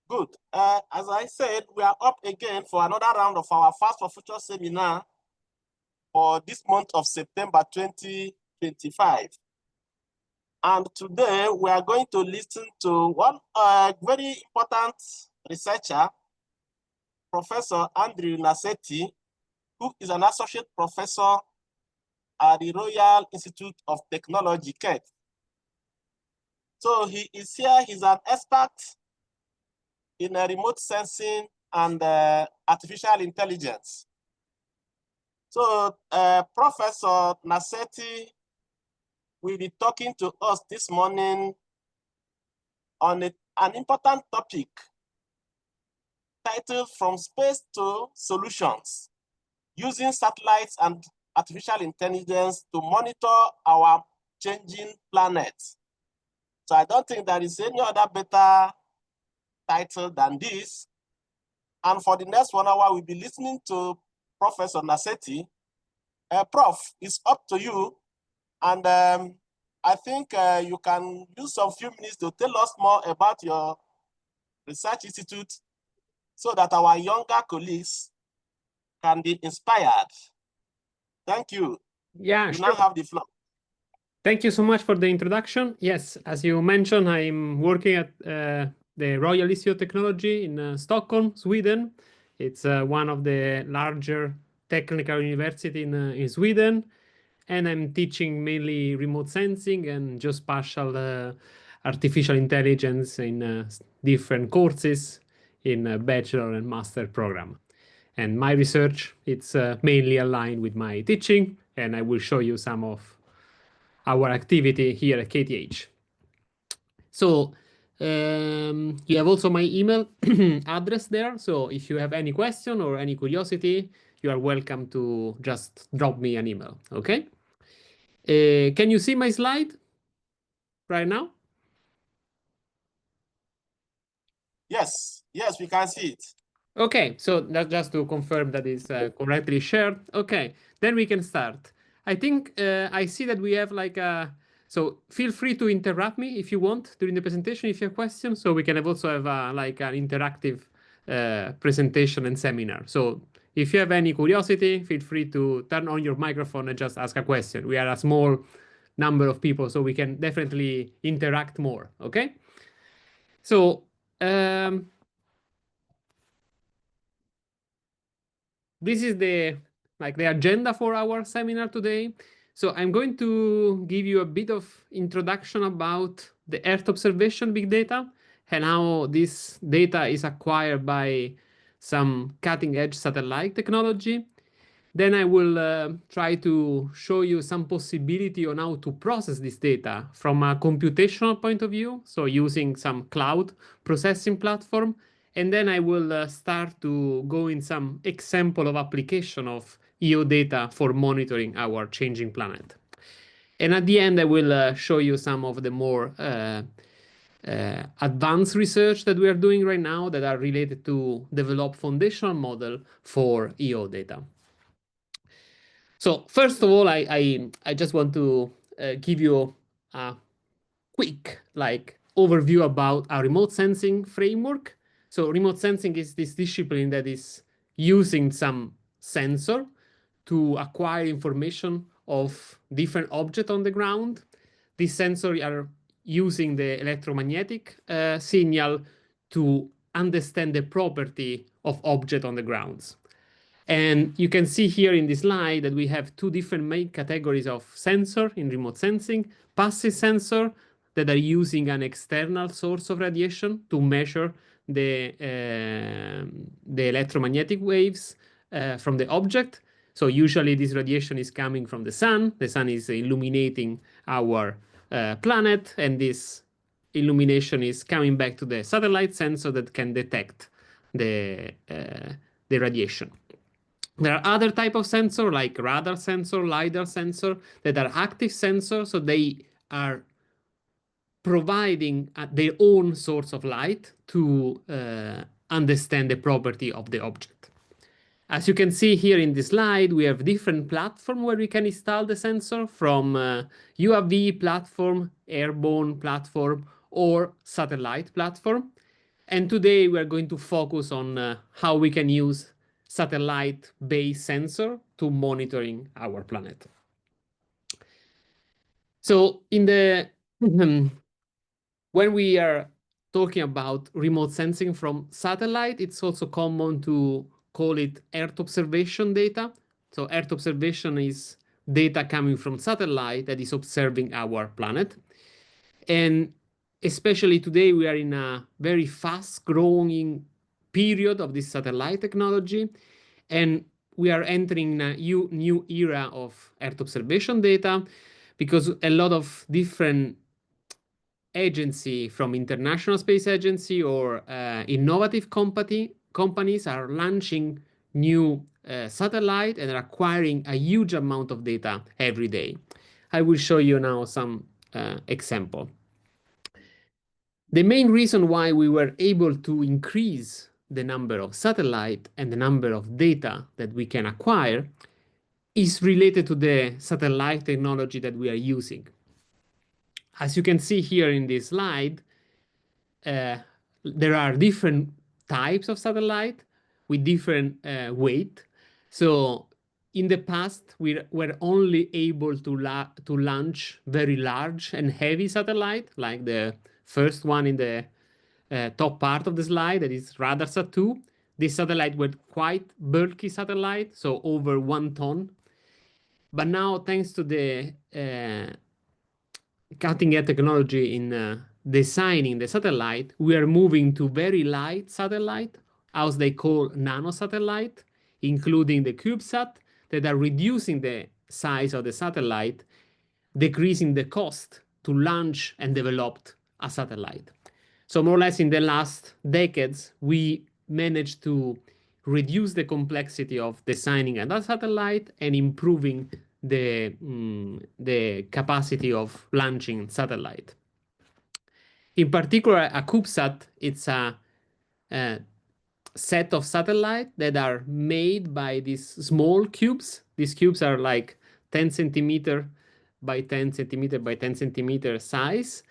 Good. As I said, we are up again for another round of our FAST4Future seminar for this month of September 2025. And today we are going to listen to one very important researcher, Professor Andrew Nassetti, who is an associate professor at the Royal Institute of Technology, Kent. So he is here, he's an expert in remote sensing and artificial intelligence. So Professor Nassetti will be talking to us this morning on an important topic titled From Space to Solutions, using satellites and artificial intelligence to monitor our changing planet. So I don't think there is any other better title than this. And for the next 1 hour, we'll be listening to Professor Nassetti. Prof, it's up to you. And I think you can use some few minutes to tell us more about your research institute so that our younger colleagues can be inspired. Thank you. Yeah, you sure. now have the floor. Thank you so much for the introduction. Yes, as you mentioned, I'm working at the Royal Institute of Technology in Stockholm, Sweden. It's one of the larger technical universities in Sweden. And I'm teaching mainly remote sensing and geospatial artificial intelligence in different courses in a bachelor and master program. And my research, it's mainly aligned with my teaching, and I will show you some of our activity here at KTH. So you have also my email address there. So if you have any question or any curiosity, you are welcome to just drop me an email, okay? Can you see my slide right now? Yes, we can see it. Okay, so that's just to confirm that is correctly shared. Okay, then we can start. I think I see that we have like a... So feel free to interrupt me if you want during the presentation if you have questions. So we can also have like an interactive presentation and seminar. So if you have any curiosity, feel free to turn on your microphone and just ask a question. We are a small number of people, so we can definitely interact more, okay? So this is the agenda for our seminar today. So I'm going to give you a bit of introduction about the Earth observation big data and how this data is acquired by some cutting-edge satellite technology. Then I will try to show you some possibility on how to process this data from a computational point of view, so using some cloud processing platform. And then I will start to go in some example of application of EO data for monitoring our changing planet. And at the end, I will show you some of the more advanced research that we are doing right now that are related to develop foundational model for EO data. So first of all, I just want to give you a quick overview about our remote sensing framework. So remote sensing is this discipline that is using some sensor to acquire information of different objects on the ground. These sensors are using the electromagnetic signal to understand the property of object on the grounds. And you can see here in this slide that we have two different main categories of sensor in remote sensing. Passive sensor that are using an external source of radiation to measure the electromagnetic waves from the object. So usually this radiation is coming from the sun. The sun is illuminating our planet, and this illumination is coming back to the satellite sensor that can detect the radiation. There are other type of sensor like radar sensor, LiDAR sensor that are active sensors, so they are providing their own source of light to understand the property of the object. As you can see here in this slide, we have different platforms where we can install the sensor, from UAV platform, airborne platform, or satellite platform. And today we are going to focus on how we can use satellite-based sensor to monitoring our planet. So in the when we are talking about remote sensing from satellite, it's also common to call it Earth observation data. So Earth observation is data coming from satellite that is observing our planet. And especially today, we are in a very fast growing period of this satellite technology. And we are entering a new era of Earth observation data because a lot of different agency from International Space Agency or innovative companies are launching new satellite and are acquiring a huge amount of data every day. I will show you now some example. The main reason why we were able to increase the number of satellite and the number of data that we can acquire is related to the satellite technology that we are using. As you can see here in this slide, there are different types of satellite with different weight. So in the past, we were only able to launch very large and heavy satellite, like the first one in the top part of the slide, that is RadarSat-2. This satellite was quite bulky satellite, so over 1 ton. But now, thanks to the cutting-edge technology in designing the satellite, we are moving to very light satellite, as they call nanosatellite, including the CubeSat, that are reducing the size of the satellite, decreasing the cost to launch and develop a satellite. So more or less in the last decades, we managed to reduce the complexity of designing a satellite and improving the capacity of launching satellite. In particular, a CubeSat, it's a set of satellites that are made by these small cubes. These cubes are like 10 centimeter by 10 centimeter by 10 centimeter size,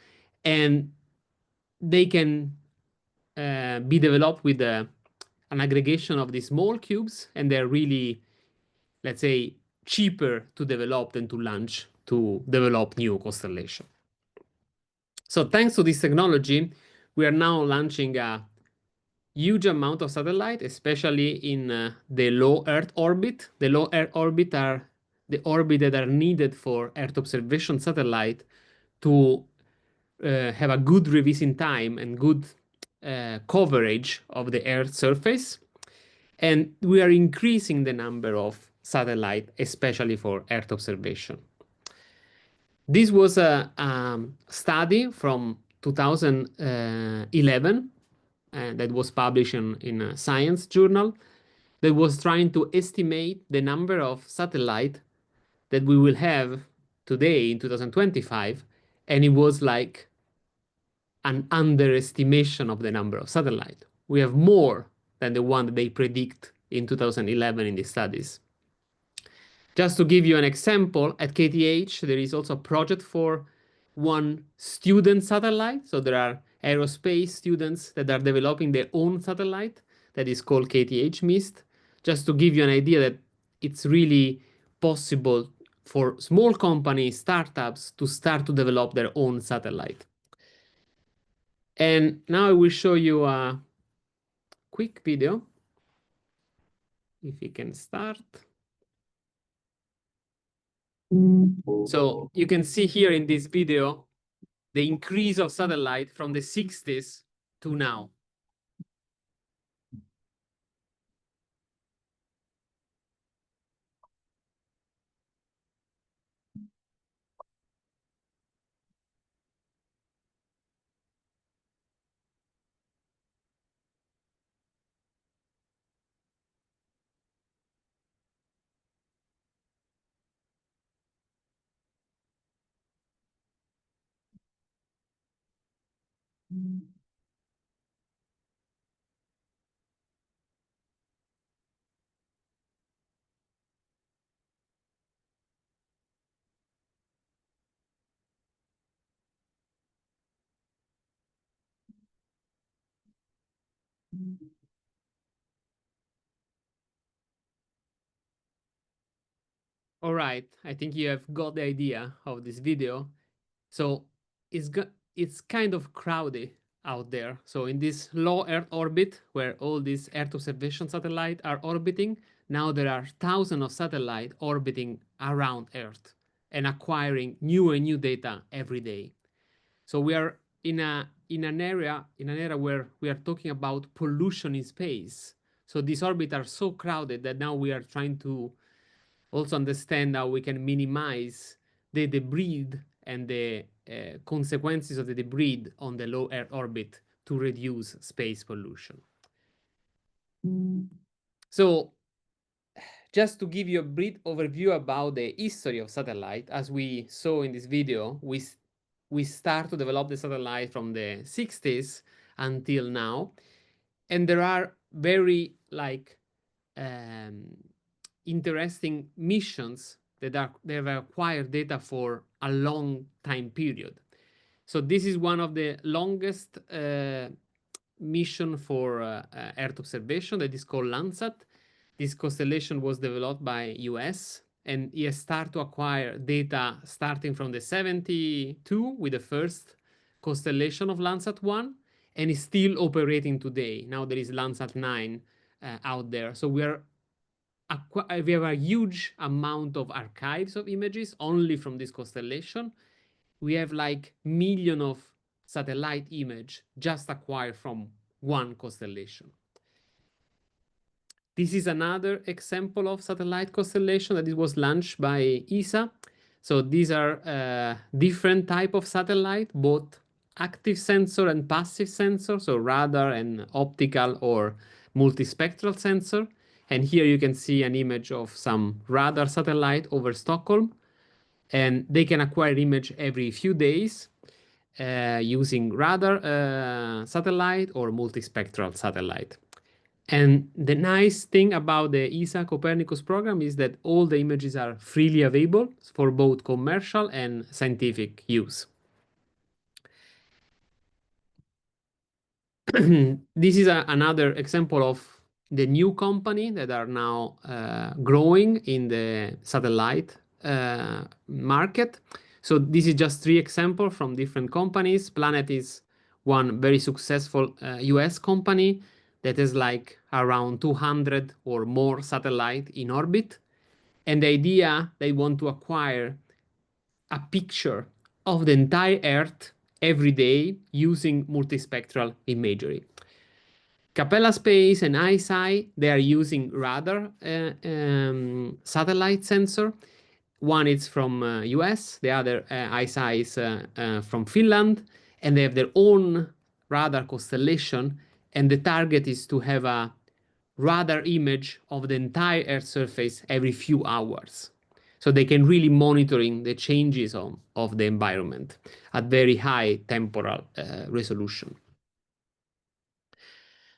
and they can be developed with an aggregation of these small cubes, and they're really, let's say, cheaper to develop than to launch to develop new constellation. So thanks to this technology, we are now launching a huge amount of satellite, especially in the low Earth orbit. The low Earth orbit are the orbit that are needed for Earth observation satellite to have a good revising time and good coverage of the Earth surface. And we are increasing the number of satellite, especially for Earth observation. This was a study from 2011 that was published in a science journal that was trying to estimate the number of satellite that we will have today in 2025. And it was like an underestimation of the number of satellite. We have more than the one that they predict in 2011 in the studies. Just to give you an example, at KTH, there is also a project for one student satellite. So there are aerospace students that are developing their own satellite that is called KTH MIST. Just to give you an idea that it's really possible for small companies, startups, to start to develop their own satellite. And now I will show you a quick video. If we can start. So you can see here in this video the increase of satellite from the 60s to now. All right, I think you have got the idea of this video. So it's kind of crowded out there. So in this low Earth orbit, where all these Earth observation satellites are orbiting, now there are thousands of satellites orbiting around Earth and acquiring new and new data every day. So we are in an area where we are talking about pollution in space. So these orbits are so crowded that now we are trying to also understand how we can minimize the debris and the consequences of the debris on the low Earth orbit to reduce space pollution. So just to give you a brief overview about the history of satellite, as we saw in this video, we start to develop the satellite from the 60s until now. And there are very interesting missions that have acquired data for a long time period. So this is one of the longest mission for Earth observation that is called Landsat. This constellation was developed by US, and it started to acquire data starting from the 72 with the first constellation of Landsat 1, and is still operating today. Now there is Landsat 9 out there. So we have a huge amount of archives of images only from this constellation. We have like million of satellite image just acquired from one constellation. This is another example of satellite constellation that it was launched by ESA. So these are different type of satellite, both active sensor and passive sensor, so radar and optical or multispectral sensor. And here you can see an image of some radar satellite over Stockholm. And they can acquire image every few days using radar satellite or multispectral satellite. And the nice thing about the ESA Copernicus program is that all the images are freely available for both commercial and scientific use. This is another example of the new company that are now growing in the satellite market. So this is just 3 examples from different companies. Planet is one very successful US company that is like around 200 or more satellite in orbit. And the idea, they want to acquire a picture of the entire Earth every day using multispectral imagery. Capella Space and ISI, they are using radar satellite sensor. One is from US, the other ISI is from Finland, and they have their own radar constellation, and the target is to have a radar image of the entire Earth surface every few hours. So they can really monitoring the changes of the environment at very high temporal resolution.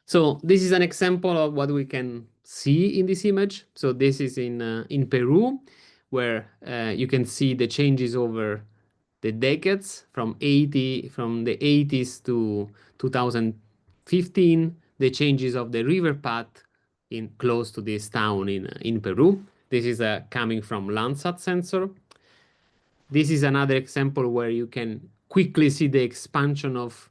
So this is an example of what we can see in this image. So this is in Peru, where you can see the changes over the decades from the 80s to 2015, the changes of the river path in close to this town in Peru. This is coming from Landsat sensor. This is another example where you can quickly see the expansion of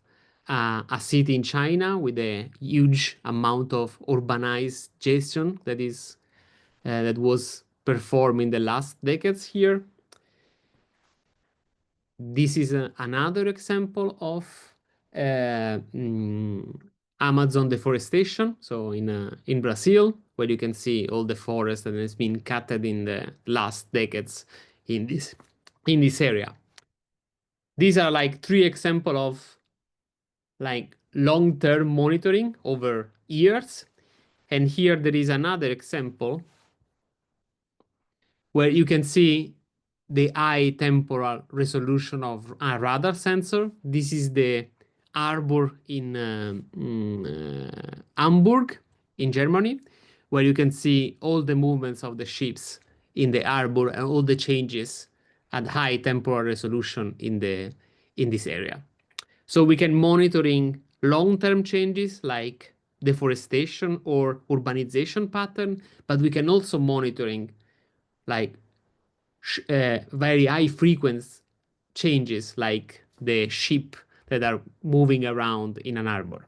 a city in China with a huge amount of urbanization that was performed in the last decades here. This is another example of Amazon deforestation. So in Brazil, where you can see all the forest that has been cut in the last decades in this area. These are like 3 examples of like long-term monitoring over years. And here there is another example where you can see the high temporal resolution of a radar sensor. This is the harbor in Hamburg in Germany, where you can see all the movements of the ships in the harbor and all the changes at high temporal resolution in this area. So we can monitoring long-term changes like deforestation or urbanization pattern, but we can also monitoring like very high frequency changes like the sheep that are moving around in an arbor.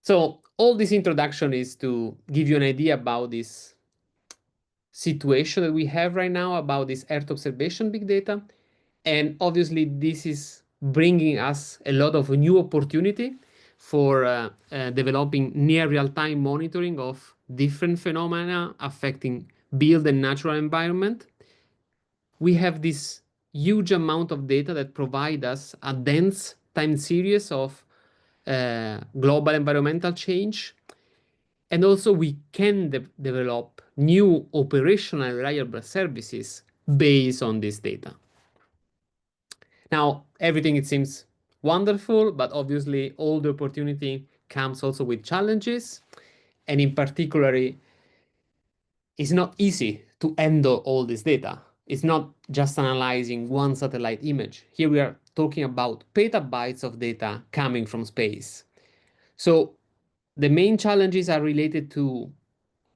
So all this introduction is to give you an idea about this situation that we have right now about this Earth observation big data. And obviously, this is bringing us a lot of new opportunity for developing near real-time monitoring of different phenomena affecting built and natural environment. We have this huge amount of data that provide us a dense time series of global environmental change. And also we can develop new operational reliable services based on this data. Now, everything it seems wonderful, but obviously all the opportunity comes also with challenges. And in particular, it's not easy to handle all this data. It's not just analyzing one satellite image. Here we are talking about petabytes of data coming from space. So the main challenges are related to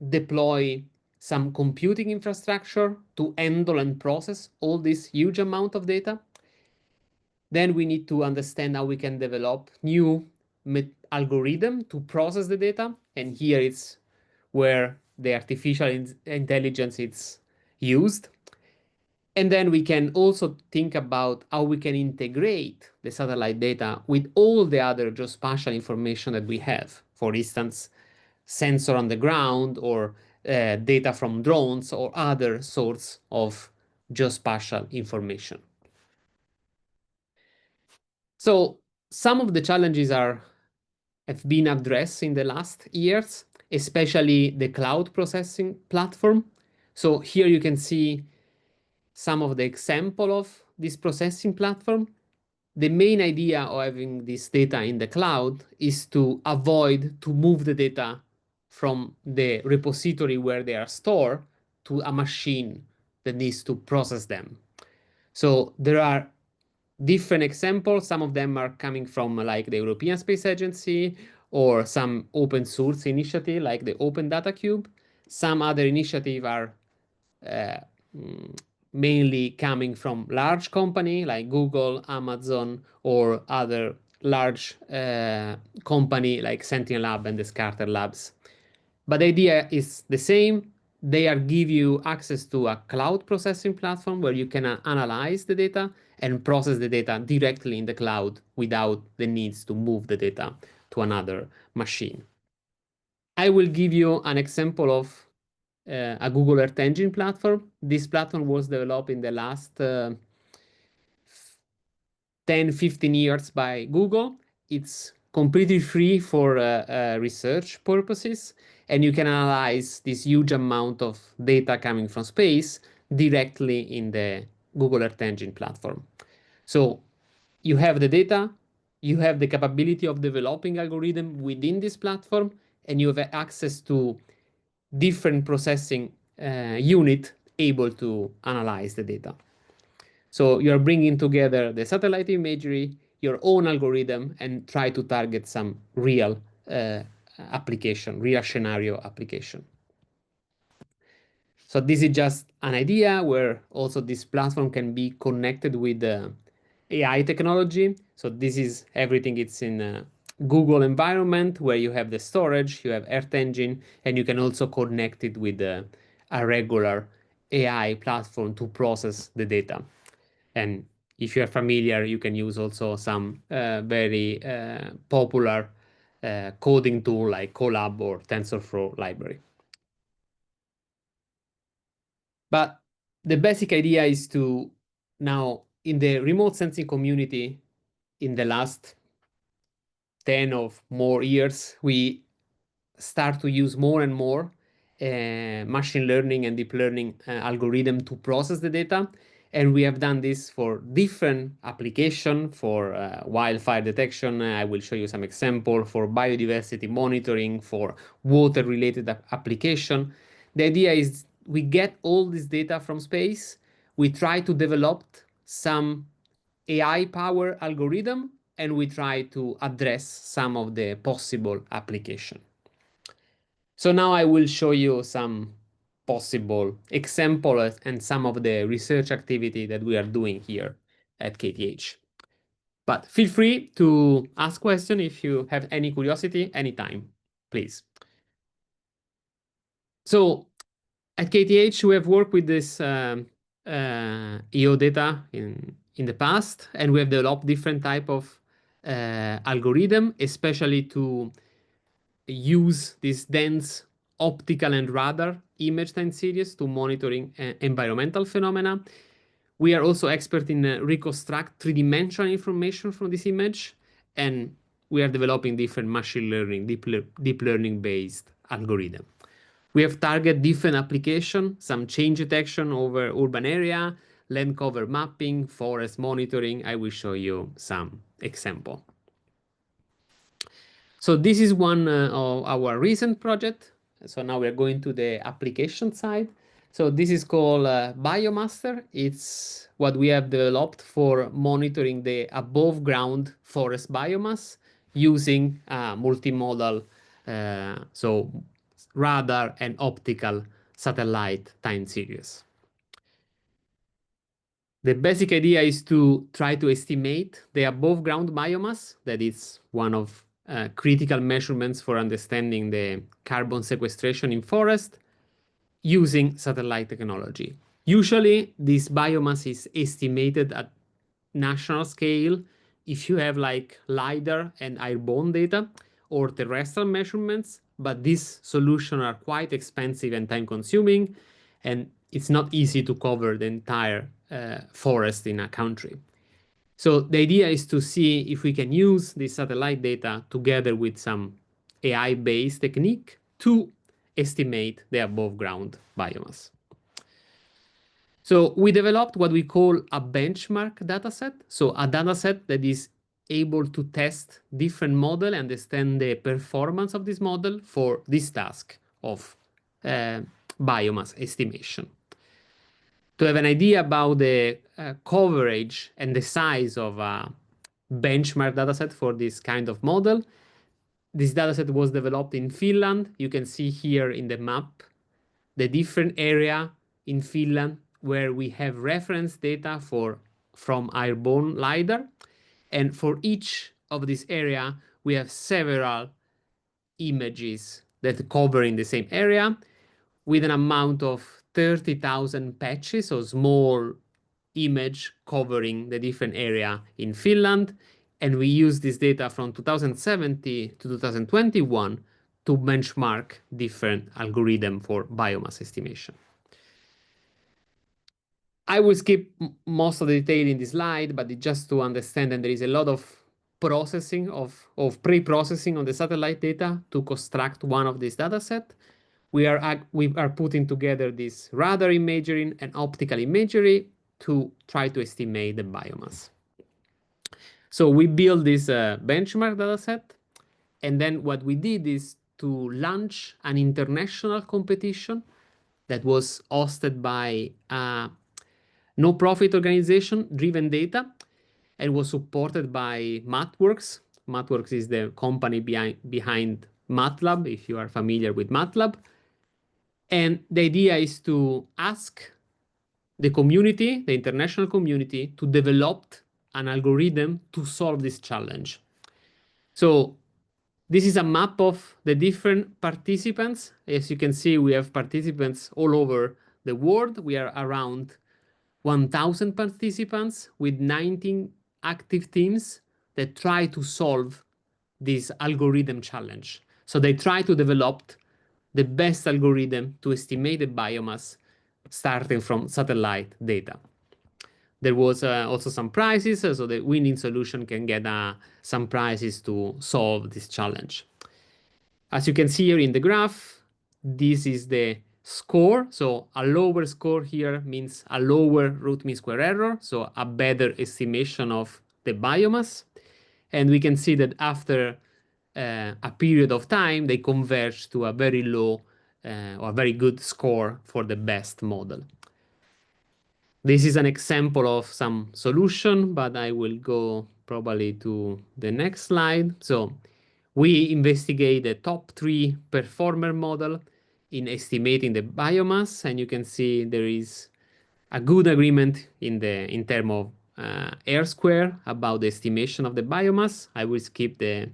deploy some computing infrastructure to handle and process all this huge amount of data. Then we need to understand how we can develop new algorithm to process the data. And here it's where the artificial intelligence is used. And then we can also think about how we can integrate the satellite data with all the other geospatial information that we have. For instance, sensor on the ground or data from drones or other sorts of geospatial information. So some of the challenges have been addressed in the last years, especially the cloud processing platform. So here you can see some of the example of this processing platform. The main idea of having this data in the cloud is to avoid to move the data from the repository where they are stored to a machine that needs to process them. So there are different examples. Some of them are coming from like the European Space Agency or some open source initiative like the Open Data Cube. Some other initiatives are mainly coming from large company like Google, Amazon, or other large company like Sentinel Lab and Descartes Labs. But the idea is the same. They are give you access to a cloud processing platform where you can analyze the data and process the data directly in the cloud without the needs to move the data to another machine. I will give you an example of a Google Earth Engine platform. This platform was developed in the last 10, 15 years by Google. It's completely free for research purposes, and you can analyze this huge amount of data coming from space directly in the Google Earth Engine platform. So you have the data, you have the capability of developing algorithm within this platform, and you have access to different processing unit able to analyze the data. So you're bringing together the satellite imagery, your own algorithm, and try to target some real application, real scenario application. So this is just an idea where also this platform can be connected with AI technology. So this is everything. It's in a Google environment where you have the storage, you have Earth Engine, and you can also connect it with a regular AI platform to process the data. And if you are familiar, you can use also some very popular coding tool like Colab or TensorFlow library. But the basic idea is to now, in the remote sensing community, in the last 10 or more years, we start to use more and more machine learning and deep learning algorithm to process the data. And we have done this for different application for wildfire detection. I will show you some example for biodiversity monitoring, for water related application. The idea is we get all this data from space. We try to develop some AI power algorithm and we try to address some of the possible application. So now I will show you some possible examples and some of the research activity that we are doing here at KTH. But feel free to ask questions if you have any curiosity anytime, please. So at KTH, we have worked with this EO data in the past, and we have developed different type of algorithm, especially to use this dense optical and radar image time series to monitoring environmental phenomena. We are also expert in reconstruct three-dimensional information from this image, and we are developing different machine learning, deep learning based algorithm. We have target different application, some change detection over urban area, land cover mapping, forest monitoring. I will show you some example. So this is one of our recent project. So now we're going to the application side. So this is called Biomaster. It's what we have developed for monitoring the above ground forest biomass using multimodal, so radar and optical satellite time series. The basic idea is to try to estimate the above ground biomass, that is one of critical measurements for understanding the carbon sequestration in forest using satellite technology. Usually, this biomass is estimated at national scale if you have like LiDAR and airborne data or terrestrial measurements, but these solutions are quite expensive and time consuming, and it's not easy to cover the entire forest in a country. So the idea is to see if we can use this satellite data together with some AI-based technique to estimate the above ground biomass. So we developed what we call a benchmark dataset. So a dataset that is able to test different model and understand the performance of this model for this task of biomass estimation. To have an idea about the coverage and the size of a benchmark dataset for this kind of model, this dataset was developed in Finland. You can see here in the map the different area in Finland where we have reference data from airborne LiDAR. And for each of this area, we have several images that cover in the same area with an amount of 30,000 patches, so small image covering the different area in Finland. And we use this data from 2070 to 2021 to benchmark different algorithm for biomass estimation. I will skip most of the detail in this slide, but just to understand that there is a lot of processing of pre-processing on the satellite data to construct one of these dataset. We are putting together this radar imagery and optical imagery to try to estimate the biomass. So we built this benchmark dataset, and then what we did is to launch an international competition that was hosted by a no-profit organization, Driven Data, and was supported by MathWorks. MathWorks is the company behind MATLAB, if you are familiar with MATLAB. And the idea is to ask the community, the international community, to develop an algorithm to solve this challenge. So this is a map of the different participants. As you can see, we have participants all over the world. We are around 1,000 participants with 19 active teams that try to solve this algorithm challenge. So they try to develop the best algorithm to estimate the biomass starting from satellite data. There was also some prizes, so the winning solution can get some prizes to solve this challenge. As you can see here in the graph, this is the score. So a lower score here means a lower root mean square error, so a better estimation of the biomass. And we can see that after a period of time, they converge to a very low or a very good score for the best model. This is an example of some solution, but I will go probably to the next slide. So we investigate the top 3 performer model in estimating the biomass, and you can see there is a good agreement in terms of R square about the estimation of the biomass. I will skip the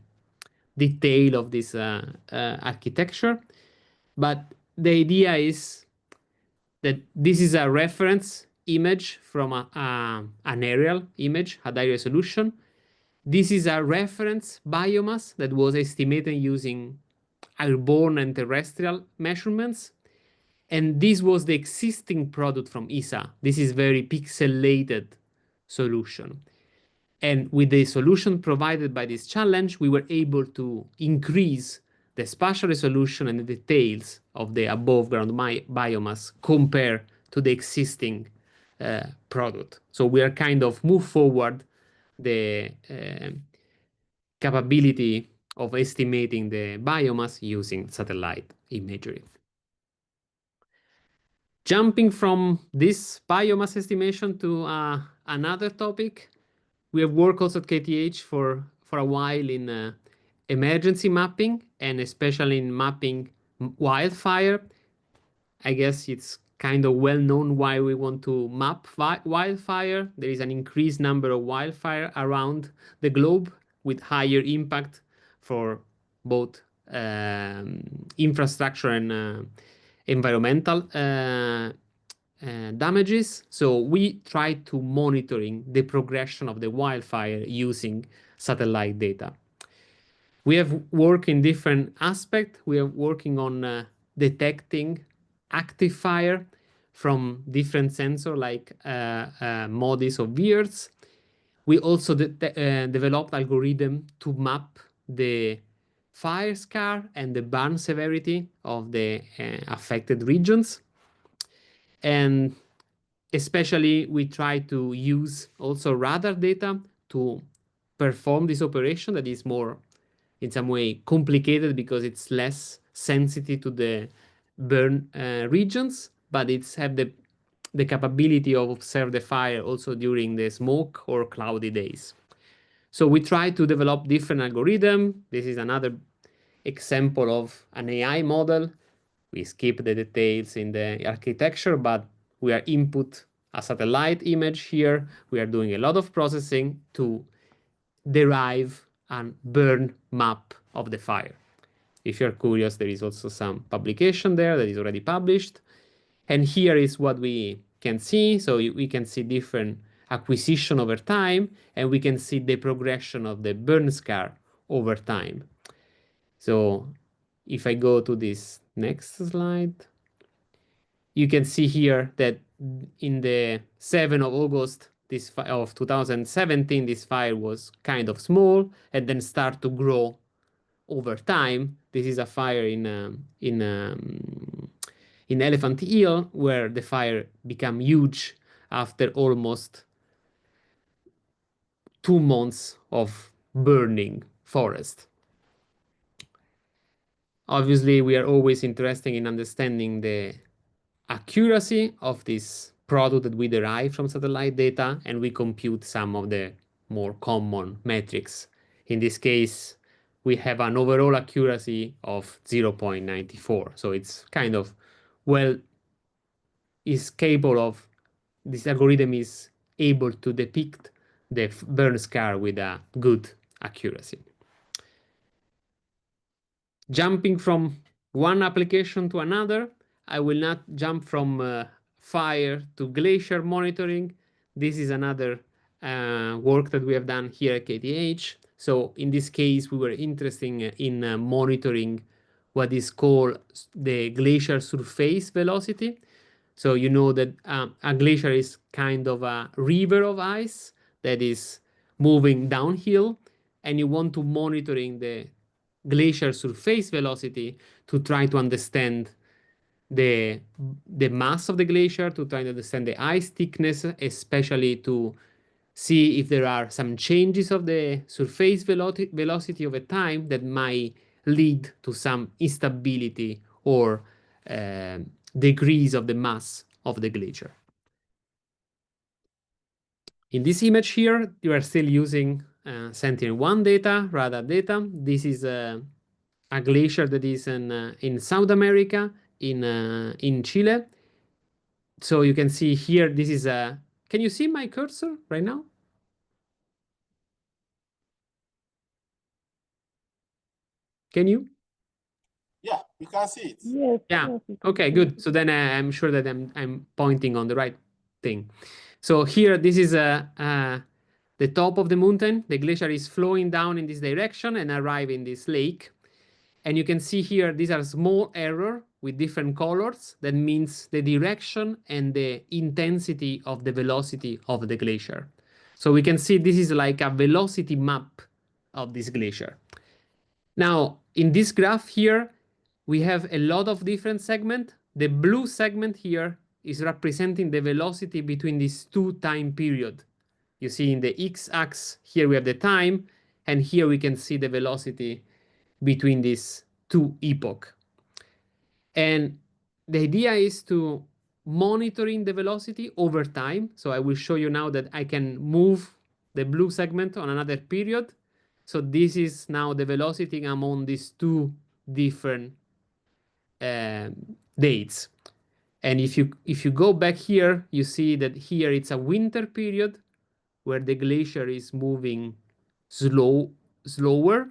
detail of this architecture, but the idea is that this is a reference image from an aerial image at high resolution. This is a reference biomass that was estimated using airborne and terrestrial measurements. And this was the existing product from ESA. This is very pixelated solution. And with the solution provided by this challenge, we were able to increase the spatial resolution and the details of the above ground biomass compared to the existing product. So we are kind of move forward the capability of estimating the biomass using satellite imagery. Jumping from this biomass estimation to another topic, we have worked also at KTH for a while in emergency mapping, and especially in mapping wildfire. I guess it's kind of well known why we want to map wildfire. There is an increased number of wildfire around the globe with higher impact for both infrastructure and environmental damages. So we try to monitoring the progression of the wildfire using satellite data. We have worked in different aspects. We are working on detecting active fire from different sensors like MODIS or VIIRS. We also developed algorithm to map the fire scar and the burn severity of the affected regions. And especially we try to use also radar data to perform this operation that is more in some way complicated because it's less sensitive to the burn regions, but it's have the capability of observe the fire also during the smoke or cloudy days. So we try to develop different algorithm. This is another example of an AI model. We skip the details in the architecture, but we are input a satellite image here. We are doing a lot of processing to derive and burn map of the fire. If you're curious, there is also some publication there that is already published. And here is what we can see. So we can see different acquisition over time, and we can see the progression of the burn scar over time. So if I go to this next slide, you can see here that in the 7th of August of 2017, this fire was kind of small and then start to grow over time. This is a fire in Elephant Hill, where the fire became huge after almost 2 months of burning forest. Obviously, we are always interested in understanding the accuracy of this product that we derive from satellite data, and we compute some of the more common metrics. In this case, we have an overall accuracy of 0.94. So it's kind of, well, is capable of, this algorithm is able to depict the burn scar with a good accuracy. Jumping from one application to another, I will not jump from fire to glacier monitoring. This is another work that we have done here at KTH. So in this case, we were interested in monitoring what is called the glacier surface velocity. So you know that a glacier is kind of a river of ice that is moving downhill, and you want to monitoring the glacier surface velocity to try to understand the mass of the glacier, to try to understand the ice thickness, especially to see if there are some changes of the surface velocity over time that might lead to some instability or decrease of the mass of the glacier. In this image here, you are still using Sentinel-1 data, radar data. This is a glacier that is in South America, in Chile. So you can see here, this is a, can you see my cursor right now? Can you? Yeah, you can see it. Yes. Yeah. Yes, we can Okay, see good. it. So then I'm sure that I'm pointing on the right thing. So here, this is the top of the mountain. The glacier is flowing down in this direction and arrive in this lake. And you can see here, these are small error with different colors. That means the direction and the intensity of the velocity of the glacier. So we can see this is like a velocity map of this glacier. Now, in this graph here, we have a lot of different segments. The blue segment here is representing the velocity between these two time periods. You see in the x-axis, here we have the time, and here we can see the velocity between these two epochs. And the idea is to monitoring the velocity over time. So I will show you now that I can move the blue segment on another period. So this is now the velocity among these two different dates. And if you go back here, you see that here it's a winter period where the glacier is moving slower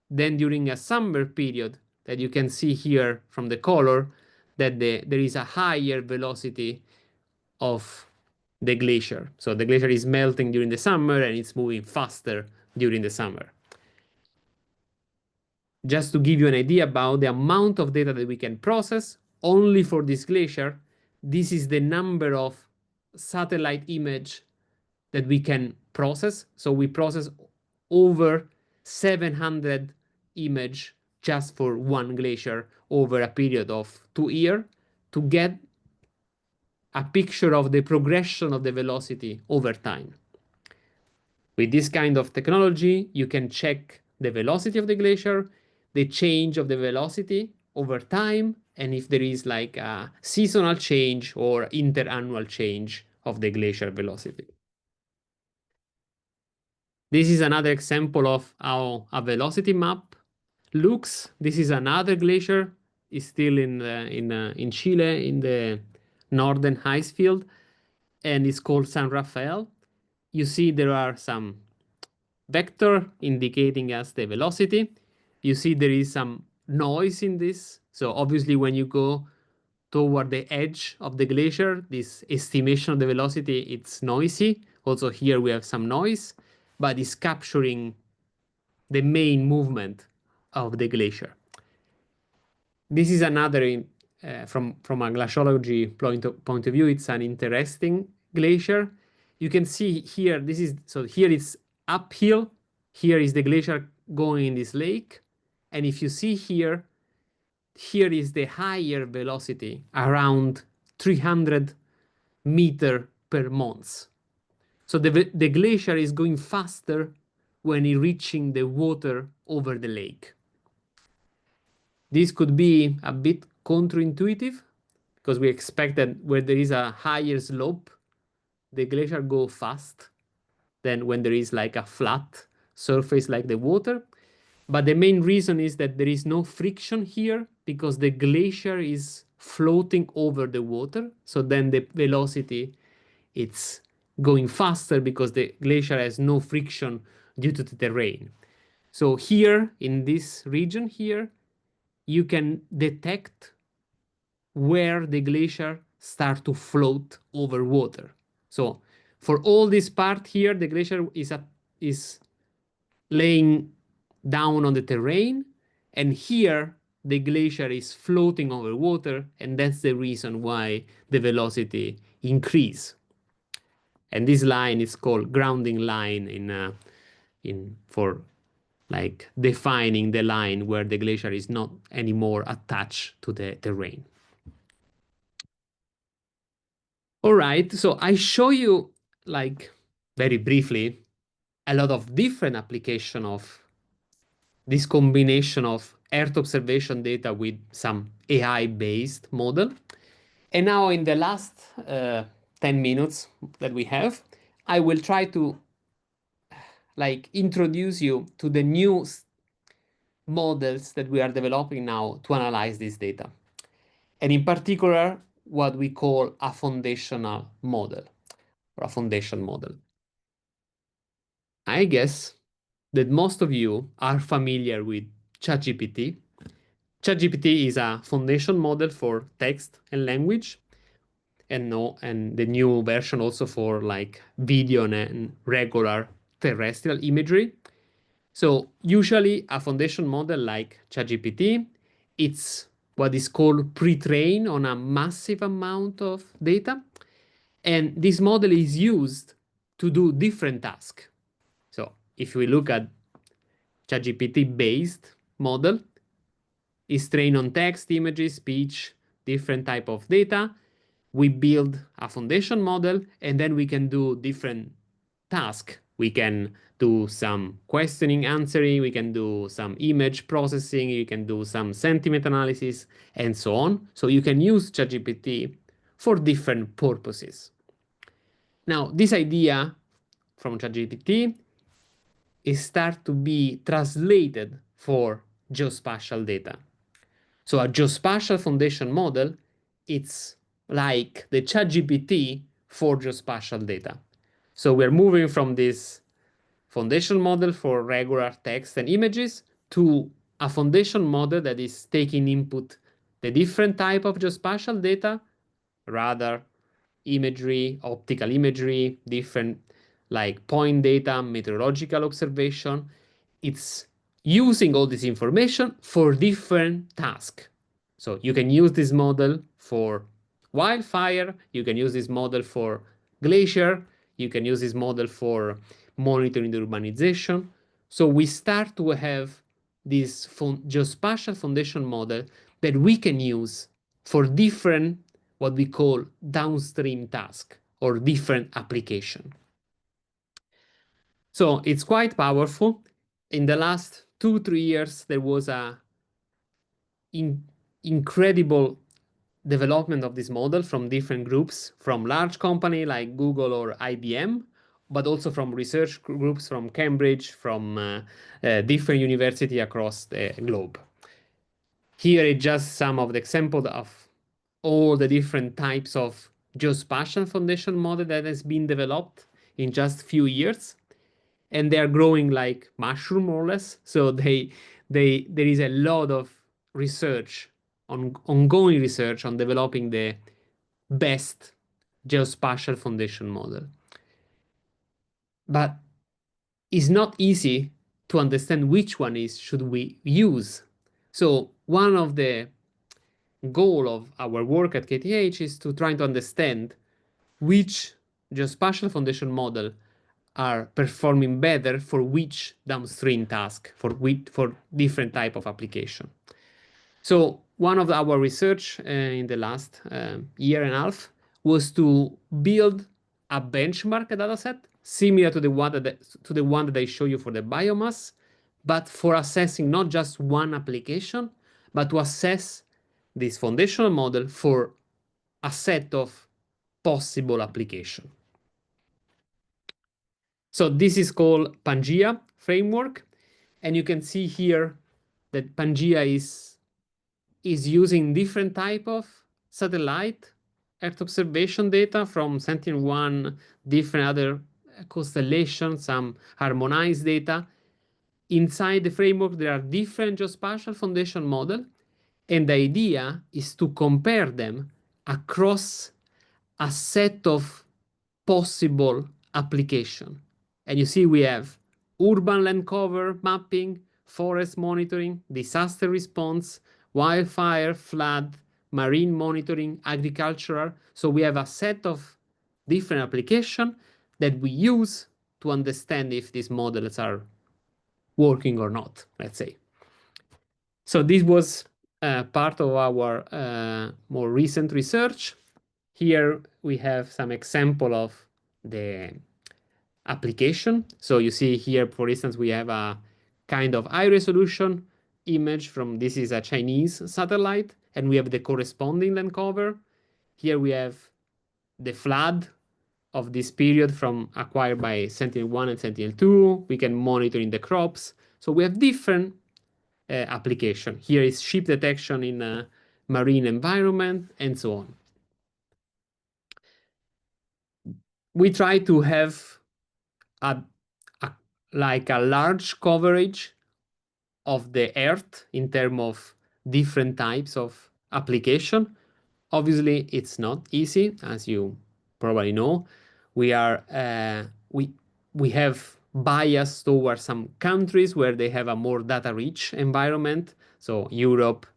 than during a summer period that you can see here from the color that there is a higher velocity of the glacier. So the glacier is melting during the summer and it's moving faster during the summer. Just to give you an idea about the amount of data that we can process only for this glacier, this is the number of satellite image that we can process. So we process over 700 image just for one glacier over a period of 2 years to get a picture of the progression of the velocity over time. With this kind of technology, you can check the velocity of the glacier, the change of the velocity over time, and if there is like a seasonal change or interannual change of the glacier velocity. This is another example of how a velocity map looks. This is another glacier. It's still in Chile, in the northern ice field, and it's called San Rafael. You see there are some vector indicating us the velocity. You see there is some noise in this. So obviously when you go toward the edge of the glacier, this estimation of the velocity, it's noisy. Also here we have some noise, but it's capturing the main movement of the glacier. This is another, from a glaciology point of view, it's an interesting glacier. You can see here, so here it's uphill. Here is the glacier going in this lake. And if you see here, here is the higher velocity, around 300 meter per month. So the glacier is going faster when it's reaching the water over the lake. This could be a bit counterintuitive because we expect that where there is a higher slope, the glacier go fast than when there is like a flat surface like the water. But the main reason is that there is no friction here because the glacier is floating over the water. So then the velocity, it's going faster because the glacier has no friction due to the terrain. So here in this region here, you can detect where the glacier start to float over water. So for all this part here, the glacier is laying down on the terrain, and here the glacier is floating over water, and that's the reason why the velocity increase. And this line is called grounding line for like defining the line where the glacier is not anymore attached to the terrain. All right, so I show you like very briefly a lot of different application of this combination of Earth observation data with some AI-based model. And now in the last 10 minutes that we have, I will try to like introduce you to the new models that we are developing now to analyze this data. And in particular, what we call a foundational model or a foundation model. I guess that most of you are familiar with ChatGPT. ChatGPT is a foundation model for text and language, and the new version also for like video and regular terrestrial imagery. So usually a foundation model like ChatGPT, it's what is called pre-trained on a massive amount of data. And this model is used to do different tasks. So if we look at ChatGPT-based model, is trained on text, images, speech, different type of data. We build a foundation model, and then we can do different tasks. We can do some questioning, answering, we can do some image processing, you can do some sentiment analysis, and so on. So you can use ChatGPT for different purposes. Now, this idea from ChatGPT is start to be translated for geospatial data. So a geospatial foundation model, it's like the ChatGPT for geospatial data. So we're moving from this foundation model for regular text and images to a foundation model that is taking input the different type of geospatial data, radar, imagery, optical imagery, different like point data, meteorological observation. It's using all this information for different tasks. So you can use this model for wildfire, you can use this model for glacier, you can use this model for monitoring the urbanization. So we start to have this geospatial foundation model that we can use for different, what we call downstream task or different application. So it's quite powerful. In the last 2-3 years, there was a incredible development of this model from different groups, from large company like Google or IBM, but also from research groups from Cambridge, from different universities across the globe. Here is just some of the examples of all the different types of geospatial foundation model that has been developed in just few years. And they are growing like mushroom, more or less. So there is a lot of research, ongoing research on developing the best geospatial foundation model. But it's not easy to understand which one should we use. So one of the goal of our work at KTH is to try to understand which geospatial foundation model are performing better for which downstream task, for different type of application. So one of our research in the last year and a half was to build a benchmark dataset similar to the one that I show you for the biomass, but for assessing not just one application, but to assess this foundational model for a set of possible application. So this is called Pangea framework. And you can see here that Pangea is using different type of satellite Earth observation data from Sentinel-1, different other constellations, some harmonized data. Inside the framework, there are different geospatial foundation models. And the idea is to compare them across a set of possible application. And you see we have urban land cover mapping, forest monitoring, disaster response, wildfire, flood, marine monitoring, agricultural. So we have a set of different applications that we use to understand if these models are working or not, let's say. So this was part of our more recent research. Here we have some example of the application. So you see here, for instance, we have a kind of high resolution image from, this is a Chinese satellite, and we have the corresponding land cover. Here we have the flood of this period from acquired by Sentinel-1 and Sentinel-2. We can monitor in the crops. So we have different application. Here is ship detection in a marine environment and so on. We try to have like a large coverage of the Earth in terms of different types of application. Obviously, it's not easy, as you probably know. We have bias towards some countries where they have a more data-rich environment. So Europe,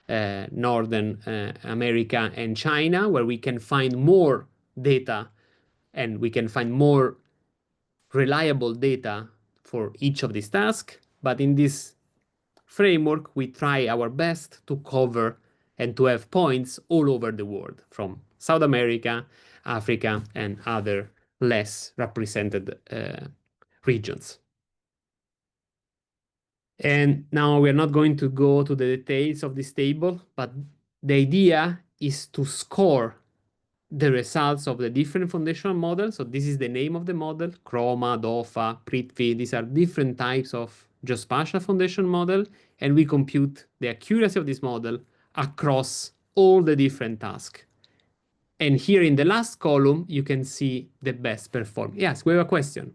Northern America, and China, where we can find more data and we can find more reliable data for each of these tasks. But in this framework, we try our best to cover and to have points all over the world, from South America, Africa, and other less represented regions. And now we're not going to go to the details of this table, but the idea is to score the results of the different foundational models. So this is the name of the model: Chroma, DOFA, Prithvi. These are different types of geospatial foundation model, and we compute the accuracy of this model across all the different tasks. And here in the last column, you can see the best perform. Yes, we have a question.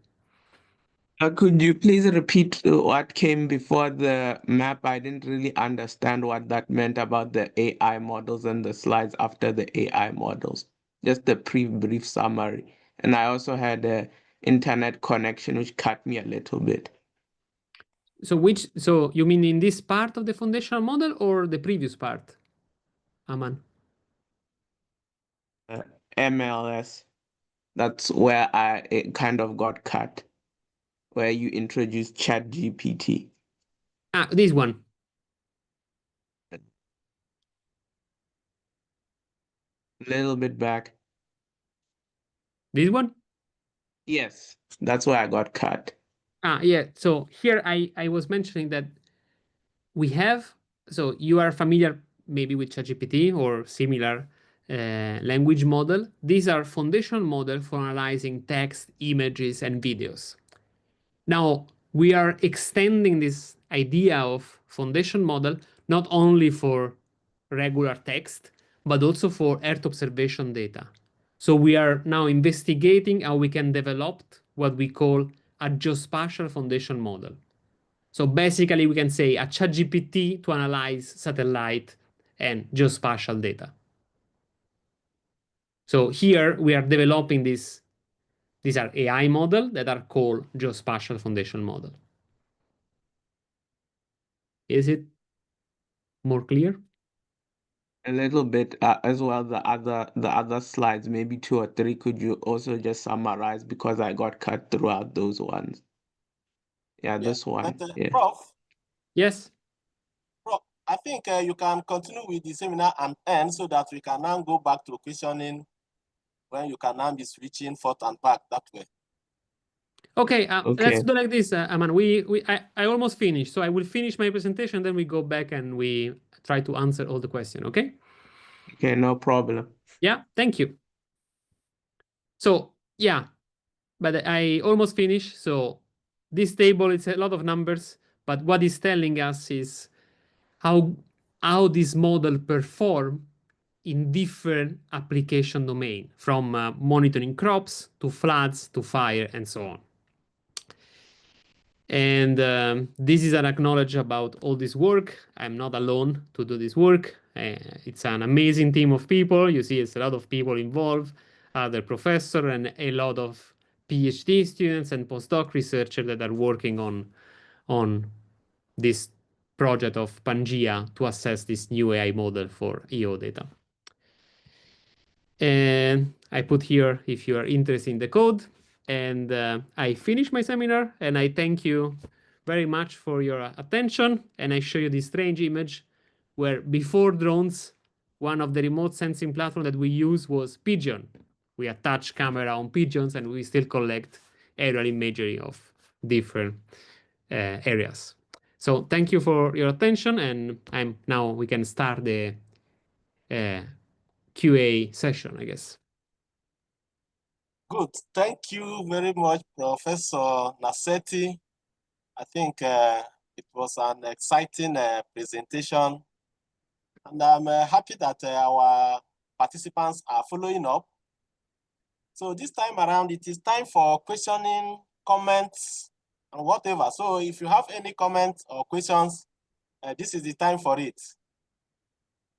Could you please repeat what came before the map? I didn't really understand what that meant about the AI models and the slides after the AI models. Just the brief summary. And I also had an internet connection, which cut me a little bit. So you mean in this part of the foundational model or the previous part, Aman? MLS. That's where it kind of got cut, where you introduced ChatGPT. This one. A little bit back. This one? Yes, that's where I got cut. Yeah. So here I was mentioning that we have, so you are familiar maybe with ChatGPT or similar language model. These are foundational models for analyzing text, images, and videos. Now, we are extending this idea of foundation model not only for regular text, but also for Earth observation data. So we are now investigating how we can develop what we call a geospatial foundation model. So basically, we can say a ChatGPT to analyze satellite and geospatial data. So here we are developing these are AI models that are called geospatial foundation model. Is it more clear? A little bit as well. The other slides, maybe 2 or 3. Could you also just summarize, because I got cut throughout those ones? Yeah, this one. But, Yeah. Prof. Yes. Prof, I think you can continue with the seminar and end so that we can now go back to questioning when you can now be switching forth and back that way. Okay, Okay. Let's do like this, Aman. I almost finished, so I will finish my presentation, then we go back and we try to answer all the questions, okay? Okay, no problem. Yeah, thank you. So, yeah, but I almost finished. So this table, it's a lot of numbers, but what it's telling us is how this model perform in different application domain, from monitoring crops to floods to fire and so on. And this is an acknowledge about all this work. I'm not alone to do this work. It's an amazing team of people. You see, it's a lot of people involved, other professor and a lot of PhD students and postdoc researchers that are working on this project of Pangea to assess this new AI model for EO data. And I put here if you are interested in the code. And I finished my seminar, and I thank you very much for your attention. And I show you this strange image where before drones, one of the remote sensing platforms that we use was pigeon. We attach camera on pigeons, and we still collect aerial imagery of different areas. So thank you for your attention, and now we can start the QA session, I guess. Good. Thank you very much, Professor Nassetti. I think it was an exciting presentation, and I'm happy that our participants are following up. So this time around, it is time for questioning, comments, and whatever. So if you have any comments or questions, this is the time for it.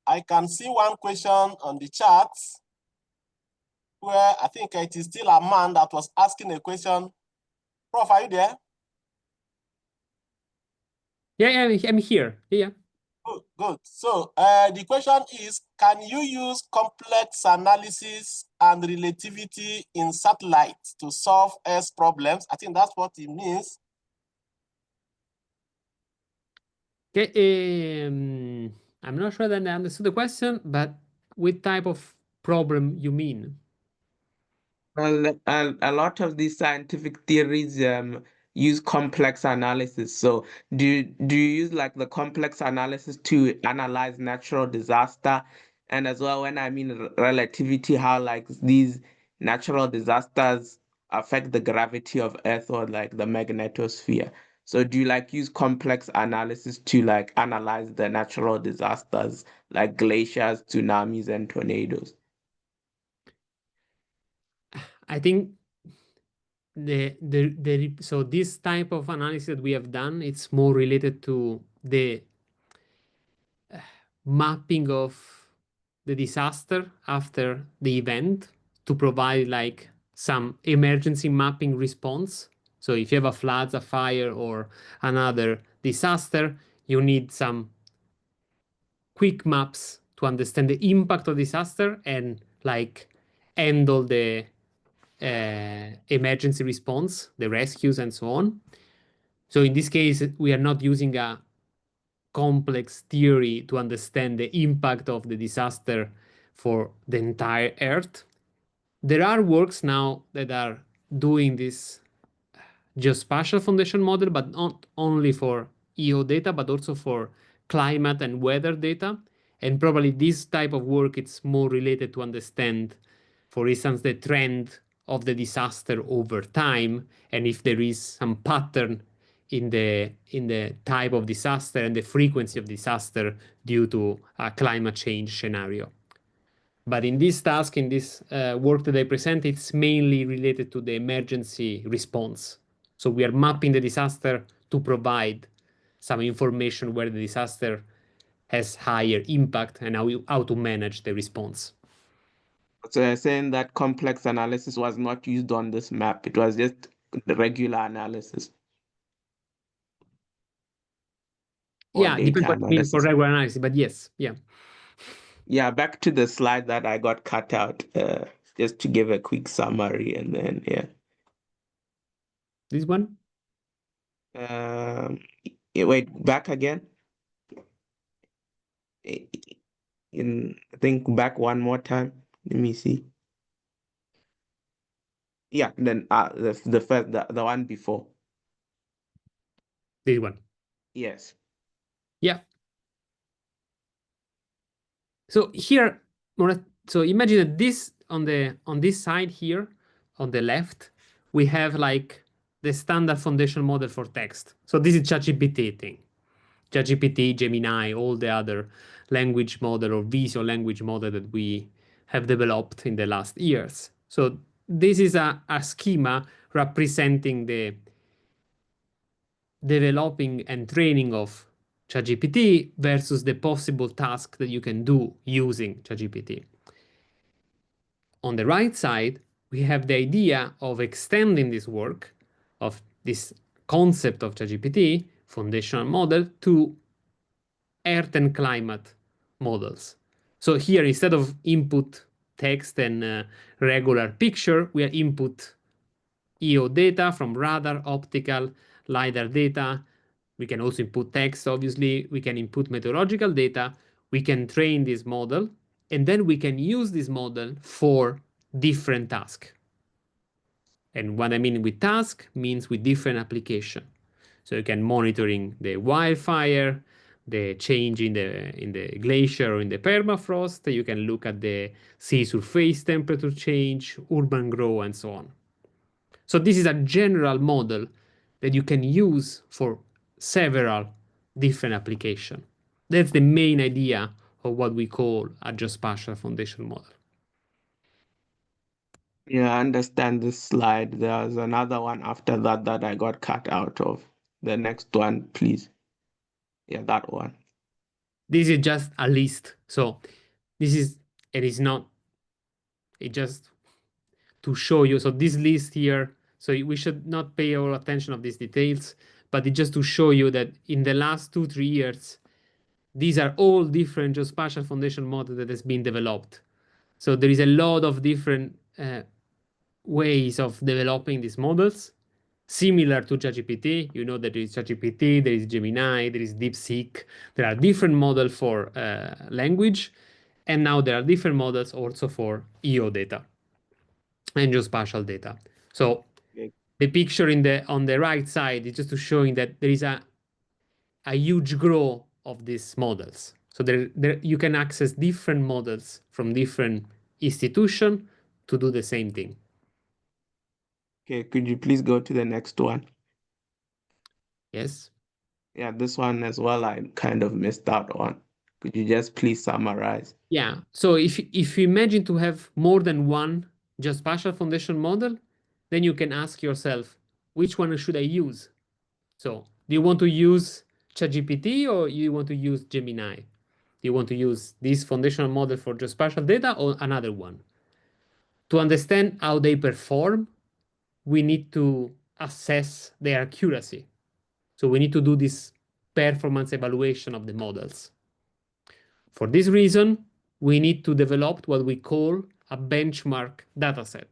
I can see one question on the chat where I think it is still a man that was asking a question. Prof, are you there? Yeah, I'm here. Yeah. Good, good. So the question is, can you use complex analysis and relativity in satellites to solve Earth problems? I think that's what it means. Okay, I'm not sure that I understood the question, but what type of problem you mean? Well, a lot of these scientific theories use complex analysis. So do you use like the complex analysis to analyze natural disaster? And as well, when I mean relativity, how like these natural disasters affect the gravity of Earth or like the magnetosphere. So do you like use complex analysis to like analyze the natural disasters like glaciers, tsunamis, and tornadoes? I think so this type of analysis that we have done, it's more related to the mapping of the disaster after the event to provide like some emergency mapping response. So if you have a flood, a fire, or another disaster, you need some quick maps to understand the impact of disaster and like handle the emergency response, the rescues, and so on. So in this case, we are not using a complex theory to understand the impact of the disaster for the entire Earth. There are works now that are doing this geospatial foundation model, but not only for EO data, but also for climate and weather data. And probably this type of work, it's more related to understand, for instance, the trend of the disaster over time, and if there is some pattern in the type of disaster and the frequency of disaster due to a climate change scenario. But in this task, in this work that I present, it's mainly related to the emergency response. So we are mapping the disaster to provide some information where the disaster has higher impact and how to manage the response. So you're saying that complex analysis was not used on this map. It was just the regular analysis or Yeah, depends data what you mean for analysis. regular analysis, but yes, yeah. Yeah, back to the slide that I got cut out, just to give a quick summary and then, yeah. This one? Um, wait, back again? I think back one more time. Let me see. Yeah, then the first, the one before. This one. Yes. Yeah. So here, so imagine that this on this side here, on the left, we have like the standard foundation model for text. So this is ChatGPT thing. ChatGPT, Gemini, all the other language model or visual language model that we have developed in the last years. So this is a schema representing the developing and training of ChatGPT versus the possible task that you can do using ChatGPT. On the right side, we have the idea of extending this work, of this concept of ChatGPT, foundational model, to Earth and climate models. So here, instead of input text and regular picture, we are input EO data from radar, optical, LiDAR data. We can also input text, obviously. We can input meteorological data. We can train this model, and then we can use this model for different tasks. And what I mean with task means with different application. So you can monitoring the wildfire, the change in the glacier or in the permafrost. You can look at the sea surface temperature change, urban growth, and so on. So this is a general model that you can use for several different applications. That's the main idea of what we call a geospatial foundation model. Yeah, I understand this slide. There's another one after that that I got cut out of. The next one, please. Yeah, that one. This is just a list. So it is not, it just to show you. So this list here, so we should not pay our attention of these details, but it's just to show you that in the last 2-3 years, these are all different geospatial foundation models that has been developed. So there is a lot of different ways of developing these models, similar to ChatGPT. You know that there is ChatGPT, there is Gemini, there is DeepSeek. There are different models for language, and now there are different models also for EO data and geospatial data. So Okay. the picture on the right side is just to showing that there is a huge growth of these models. So there you can access different models from different institutions to do the same thing. Okay, could you please go to the next one? Yes. Yeah, this one as well, I kind of missed out on. Could you just please summarize? Yeah. So if you imagine to have more than one geospatial foundation model, then you can ask yourself, which one should I use? So do you want to use ChatGPT or you want to use Gemini? Do you want to use this foundational model for geospatial data or another one? To understand how they perform, we need to assess their accuracy. So we need to do this performance evaluation of the models. For this reason, we need to develop what we call a benchmark dataset.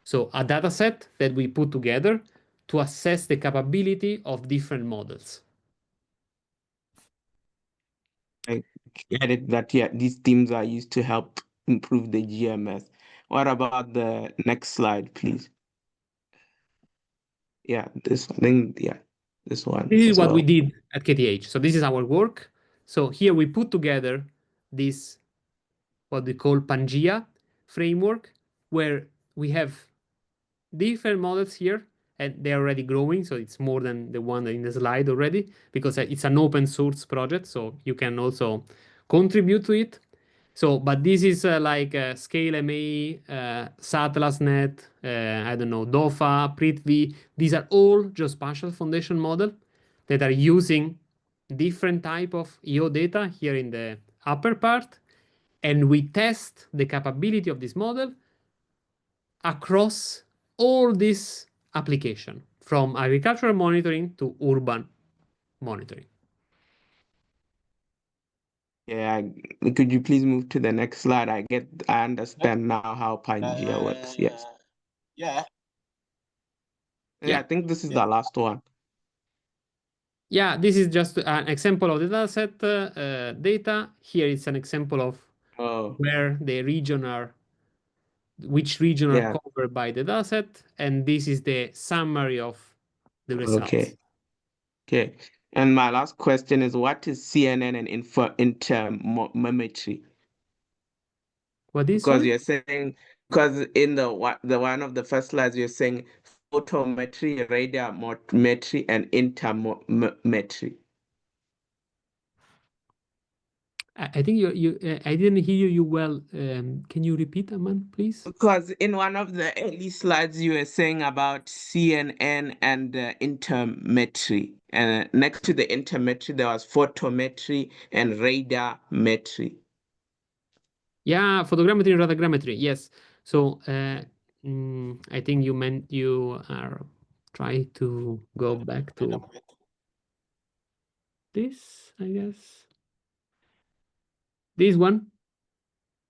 So a dataset that we put together to assess the capability of different models. I get it that, yeah, these themes are used to help improve the GMS. What about the next slide, please? Yeah, this one, yeah, this one This is as what we well. did at KTH. So this is our work. So here we put together this, what we call Pangea framework, where we have different models here, and they're already growing. So it's more than the one in the slide already, because it's an open source project. So you can also contribute to it. So, but this is like Scale MA, SATLASnet, I don't know, DOFA, Prithvi. These are all geospatial foundation model that are using different type of EO data here in the upper part. And we test the capability of this model across all this application, from agricultural monitoring to urban monitoring. Yeah, could you please move to the next slide? I understand now how Pangea works. Yes. Yeah. Yeah, I think this is Yeah. the last one. Yeah, this is just an example of the dataset data. Here it's an example of where the region are, which region are covered by the dataset, and this is the summary of the results. Okay. And my last question is, what is CNN and interferometry? What is, Because sorry? you're saying, because in the one of the first slides, you're saying photometry, radiometry, and interferometry. I think I didn't hear you well. Can you repeat, Aman, please? Because in one of the early slides, you were saying about CNN and intermetry. And next to the intermetry, there was photometry and radiometry. Yeah, photogrammetry and radiometry. Yes. So I think you are trying to go back to this, I guess. This one,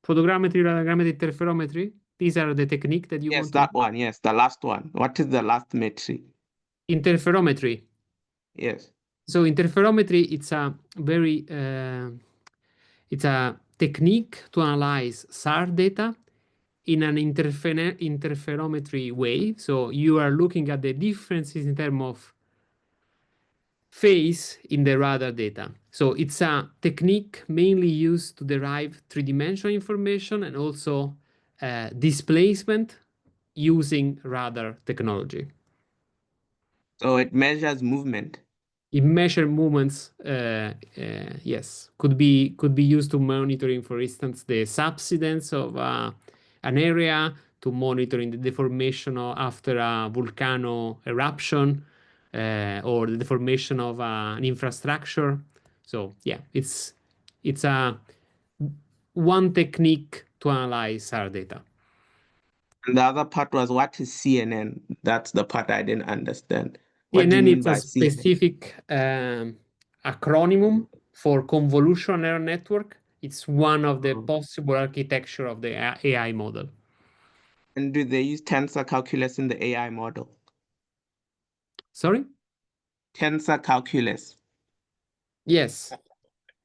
photogrammetry, radiometry, interferometry. These are the technique that you want to. Yes, that one. Yes, the last one. What is the last metry? Interferometry. Yes. So interferometry, it's a technique to analyze SAR data in an interferometry way. So you are looking at the differences in terms of phase in the radar data. So it's a technique mainly used to derive three-dimensional information and also displacement using radar technology. So it measures movement. It measures movements, yes, could be used to monitoring, for instance, the subsidence of an area, to monitoring the deformation after a volcano eruption, or the deformation of an infrastructure. So yeah, it's a one technique to analyze our data. And the other part was, what is CNN? That's the part I didn't understand. What do you CNN mean is by a specific acronym for convolutional neural network. It's one of the possible architecture of the AI model. And do they use tensor calculus in the AI model? Sorry? Tensor calculus. Yes.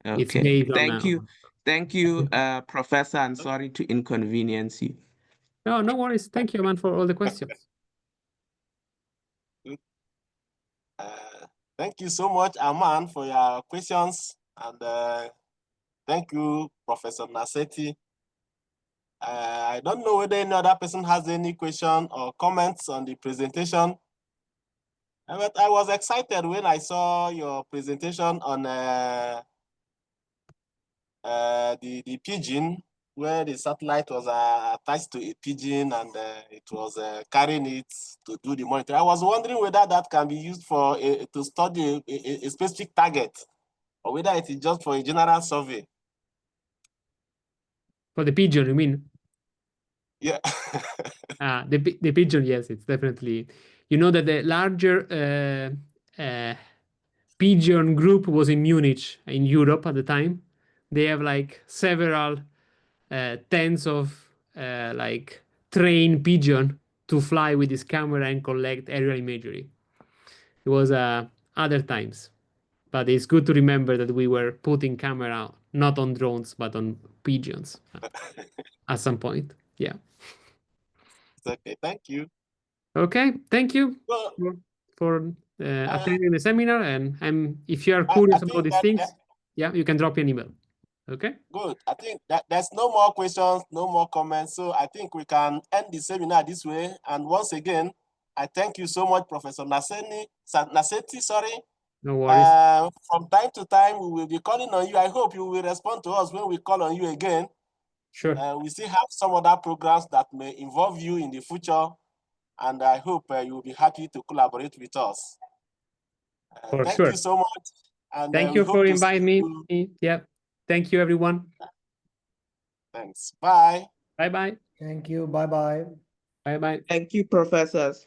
It's Okay. based on Thank you. Thank you, Professor, and sorry to inconvenience you. No worries. Thank you, man, for all the questions. Thank you so much, Aman, for your questions. And thank you, Professor Nassetti. I don't know whether any other person has any question or comments on the presentation. But I was excited when I saw your presentation on the pigeon, where the satellite was attached to a pigeon and it was carrying it to do the monitoring. I was wondering whether that can be used for to study a specific target, or whether it is just for a general survey. For the pigeon, you mean? Yeah. The pigeon, yes, it's definitely. You know that the larger pigeon group was in Munich, in Europe at the time. They have like several tens of like trained pigeon to fly with this camera and collect aerial imagery. It was other times, but it's good to remember that we were putting camera not on drones but on pigeons at some point. Yeah. It's okay. Thank you. Okay. Thank you Well, for attending the seminar. And if you are curious about these things, yeah, you can drop me an email. Okay. Good. I think that there's no more questions, no more comments. So I think we can end the seminar this way. And once again, I thank you so much, Professor Nassetti, sorry. No worries. From time to time, we will be calling on you. I hope you will respond to us when we call on you again. Sure. We still have some other programs that may involve you in the future. And I hope you will be happy to collaborate with us. Thank you so much. And thank you for inviting me. Yeah. Thank you, everyone. Thanks. Bye. Bye-bye. Thank you. Bye-bye. Bye-bye. Thank you, professors.